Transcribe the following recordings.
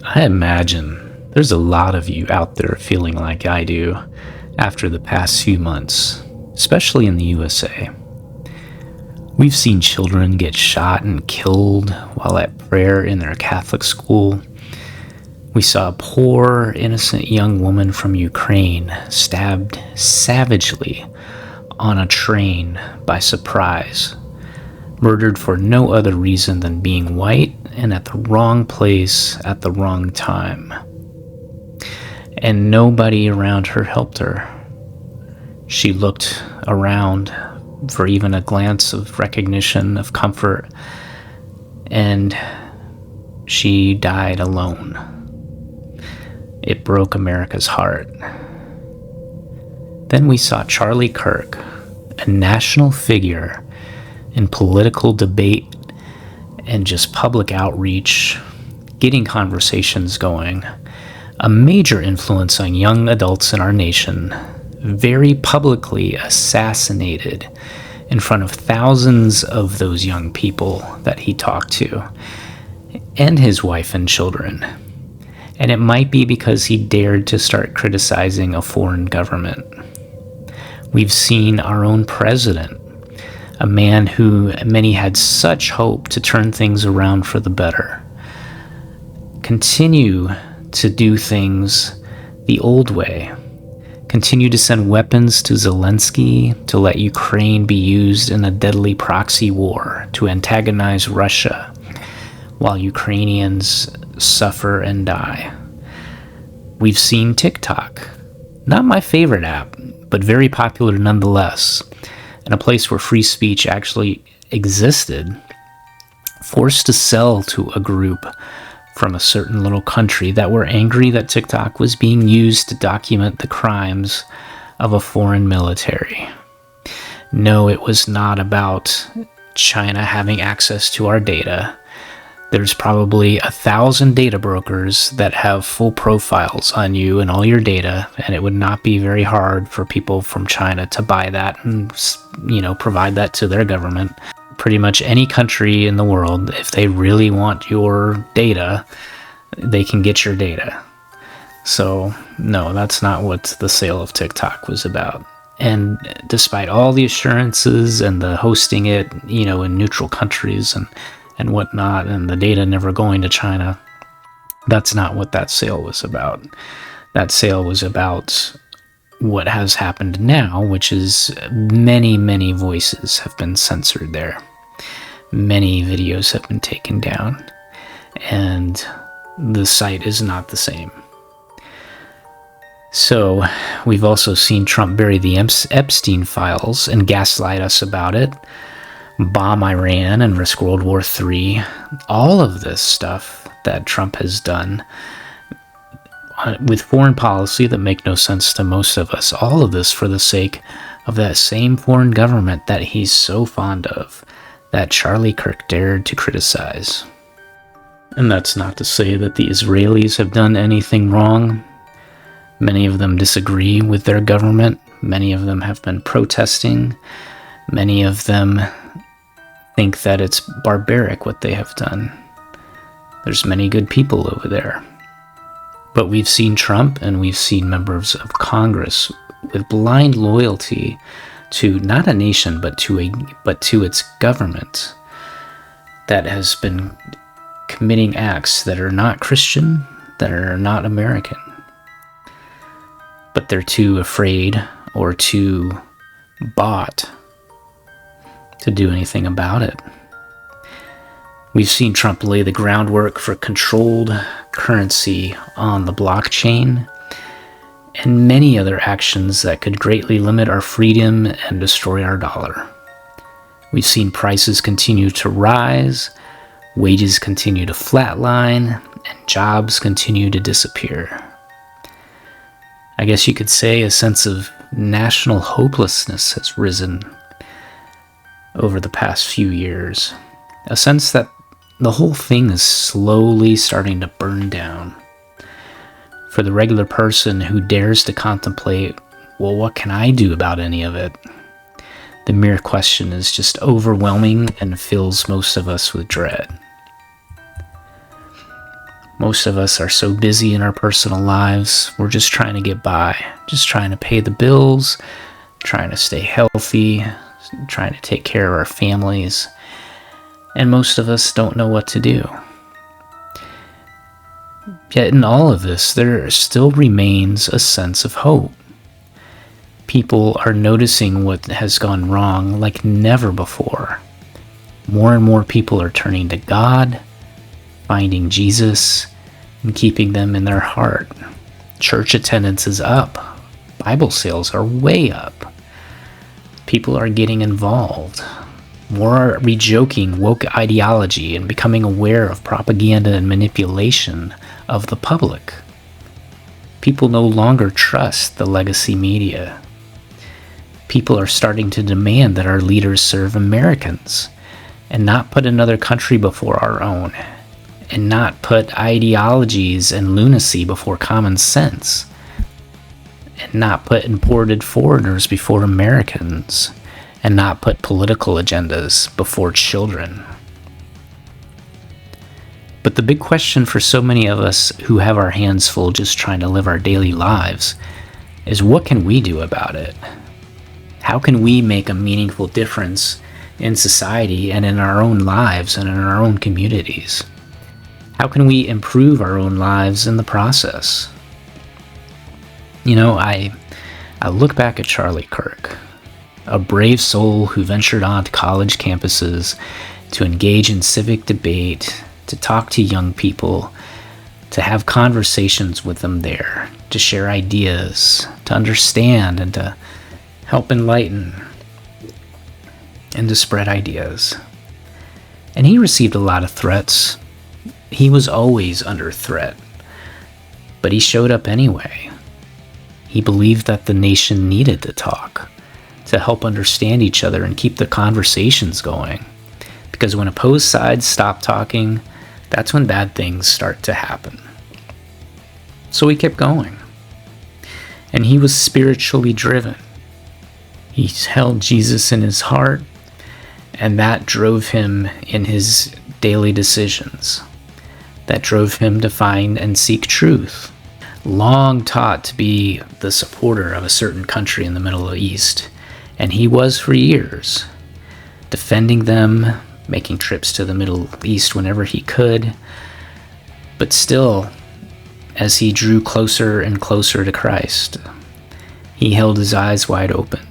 I imagine there's a lot of you out there feeling like I do after the past few months, especially in the USA. We've seen children get shot and killed while at prayer in their Catholic school. We saw a poor, innocent young woman from Ukraine stabbed savagely on a train by surprise, murdered for no other reason than being white and at the wrong place at the wrong time. And nobody around her helped her. She looked around for even a glance of recognition, of comfort, and she died alone. It broke America's heart. Then we saw Charlie Kirk, a national figure in political debate and just public outreach, getting conversations going, a major influence on young adults in our nation, very publicly assassinated in front of thousands of those young people that he talked to, and his wife and children. And it might be because he dared to start criticizing a foreign government. We've seen our own president, a man who many had such hope to turn things around for the better, continue to do things the old way, continue to send weapons to Zelensky to let Ukraine be used in a deadly proxy war to antagonize Russia while Ukrainians suffer and die. We've seen TikTok, not my favorite app, but very popular nonetheless, and a place where free speech actually existed, forced to sell to a group from a certain little country that were angry that TikTok was being used to document the crimes of a foreign military. No, it was not about China having access to our data. There's probably 1,000 data brokers that have full profiles on you and all your data, and it would not be very hard for people from China to buy that and, provide that to their government. Pretty much any country in the world, if they really want your data, they can get your data. So, no, that's not what the sale of TikTok was about. And despite all the assurances and the hosting it, in neutral countries and whatnot, and the data never going to China, that's not what that sale was about. That sale was about what has happened now, which is many, many voices have been censored there. Many videos have been taken down, and the site is not the same. So, we've also seen Trump bury the Epstein files and gaslight us about it, bomb Iran and risk World War III. All of this stuff that Trump has done with foreign policy that make no sense to most of us. All of this for the sake of that same foreign government that he's so fond of, that Charlie Kirk dared to criticize. And that's not to say that the Israelis have done anything wrong. Many of them disagree with their government. Many of them have been protesting. Many of them think that it's barbaric what they have done. There's many good people over there. But we've seen Trump and we've seen members of Congress with blind loyalty to not a nation, but to its government that has been committing acts that are not Christian, that are not American. But they're too afraid or too bought to do anything about it. We've seen Trump lay the groundwork for controlled currency on the blockchain and many other actions that could greatly limit our freedom and destroy our dollar. We've seen prices continue to rise, wages continue to flatline, and jobs continue to disappear. I guess you could say a sense of national hopelessness has risen over the past few years. A sense that the whole thing is slowly starting to burn down. For the regular person who dares to contemplate, well, what can I do about any of it? The mere question is just overwhelming and fills most of us with dread. Most of us are so busy in our personal lives, we're just trying to get by, just trying to pay the bills, trying to stay healthy, trying to take care of our families, and most of us don't know what to do. Yet in all of this, there still remains a sense of hope. People are noticing what has gone wrong like never before. More and more people are turning to God, finding Jesus, and keeping them in their heart. Church attendance is up. Bible sales are way up. People are getting involved. More are rejoking woke ideology and becoming aware of propaganda and manipulation of the public. People no longer trust the legacy media. People are starting to demand that our leaders serve Americans and not put another country before our own, and not put ideologies and lunacy before common sense, and not put imported foreigners before Americans, and not put political agendas before children. But the big question for so many of us who have our hands full just trying to live our daily lives is, what can we do about it? How can we make a meaningful difference in society and in our own lives and in our own communities? How can we improve our own lives in the process? You know, I look back at Charlie Kirk, a brave soul who ventured onto college campuses to engage in civic debate, to talk to young people, to have conversations with them there, to share ideas, to understand and to help enlighten, and to spread ideas. And he received a lot of threats. He was always under threat, but he showed up anyway. He believed that the nation needed to talk, to help understand each other and keep the conversations going. Because when opposed sides stop talking, that's when bad things start to happen. So he kept going. And he was spiritually driven. He held Jesus in his heart, and that drove him in his daily decisions. That drove him to find and seek truth. Long taught to be the supporter of a certain country in the Middle East, and he was for years, defending them, making trips to the Middle East whenever he could. But still, as he drew closer and closer to Christ, he held his eyes wide open,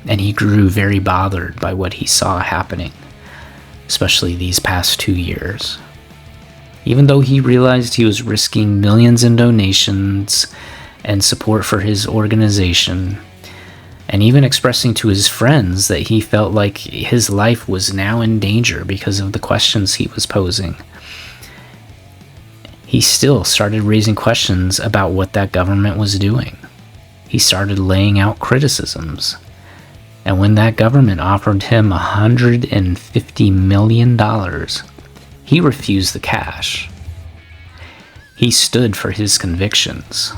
and he grew very bothered by what he saw happening, especially these past 2 years. Even though he realized he was risking millions in donations and support for his organization, and even expressing to his friends that he felt like his life was now in danger because of the questions he was posing, he still started raising questions about what that government was doing. He started laying out criticisms. And when that government offered him $150 million, he refused the cash. He stood for his convictions.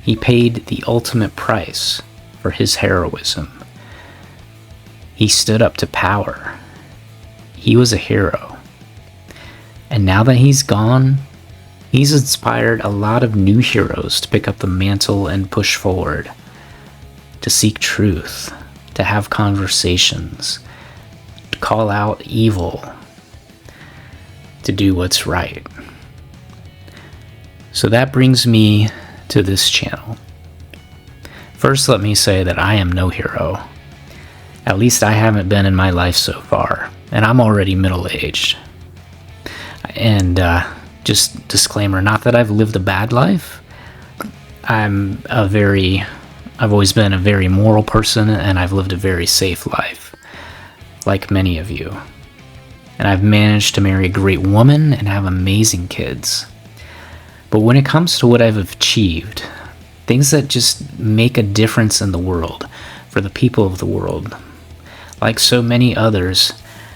He paid the ultimate price for his heroism. He stood up to power. He was a hero. And now that he's gone, he's inspired a lot of new heroes to pick up the mantle and push forward, to seek truth, to have conversations, to call out evil, to do what's right. So that brings me to this channel. First, let me say that I am no hero. At least I haven't been in my life so far, and I'm already middle-aged. And just disclaimer, not that I've lived a bad life. I've always been a very moral person, and I've lived a very safe life, like many of you. And I've managed to marry a great woman and have amazing kids. But when it comes to what I've achieved, things that just make a difference in the world, for the people of the world, like so many others,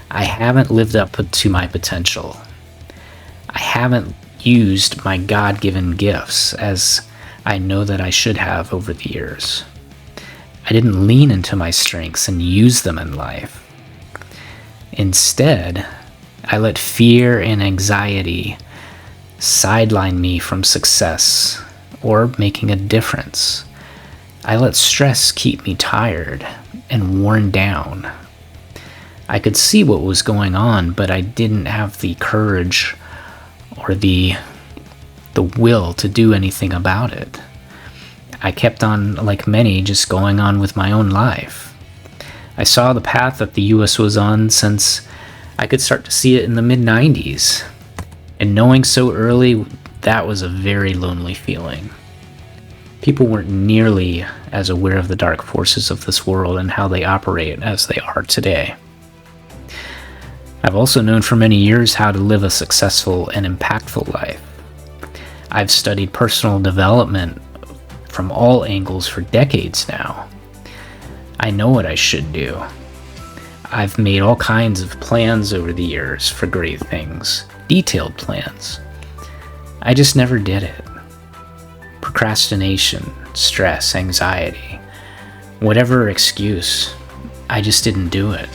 I haven't lived up to my potential. I haven't used my God-given gifts as I know that I should have over the years. I didn't lean into my strengths and use them in life. Instead, I let fear and anxiety sideline me from success or making a difference. I let stress keep me tired and worn down. I could see what was going on, but I didn't have the courage or the will to do anything about it. I kept on, like many, just going on with my own life. I saw the path that the US was on since I could start to see it in the mid-90s. And knowing so early, that was a very lonely feeling. People weren't nearly as aware of the dark forces of this world and how they operate as they are today. I've also known for many years how to live a successful and impactful life. I've studied personal development from all angles for decades now. I know what I should do. I've made all kinds of plans over the years for great things, detailed plans. I just never did it. Procrastination, stress, anxiety, whatever excuse, I just didn't do it.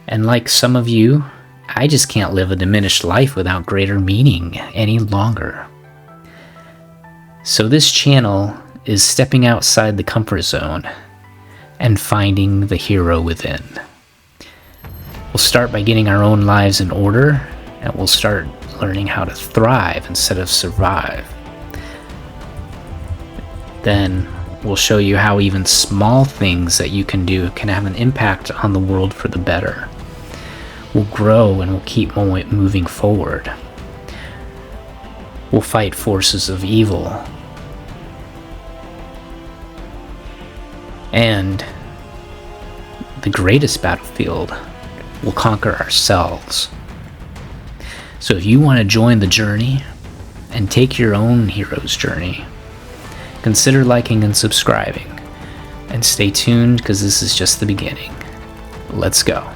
And like some of you, I just can't live a diminished life without greater meaning any longer. So this channel is stepping outside the comfort zone and finding the hero within. We'll start by getting our own lives in order, and we'll start learning how to thrive instead of survive. Then we'll show you how even small things that you can do can have an impact on the world for the better. We'll grow and we'll keep moving forward. We'll fight forces of evil. And the greatest battlefield, we'll conquer ourselves. So if you want to join the journey and take your own hero's journey, consider liking and subscribing. And stay tuned, because this is just the beginning. Let's go.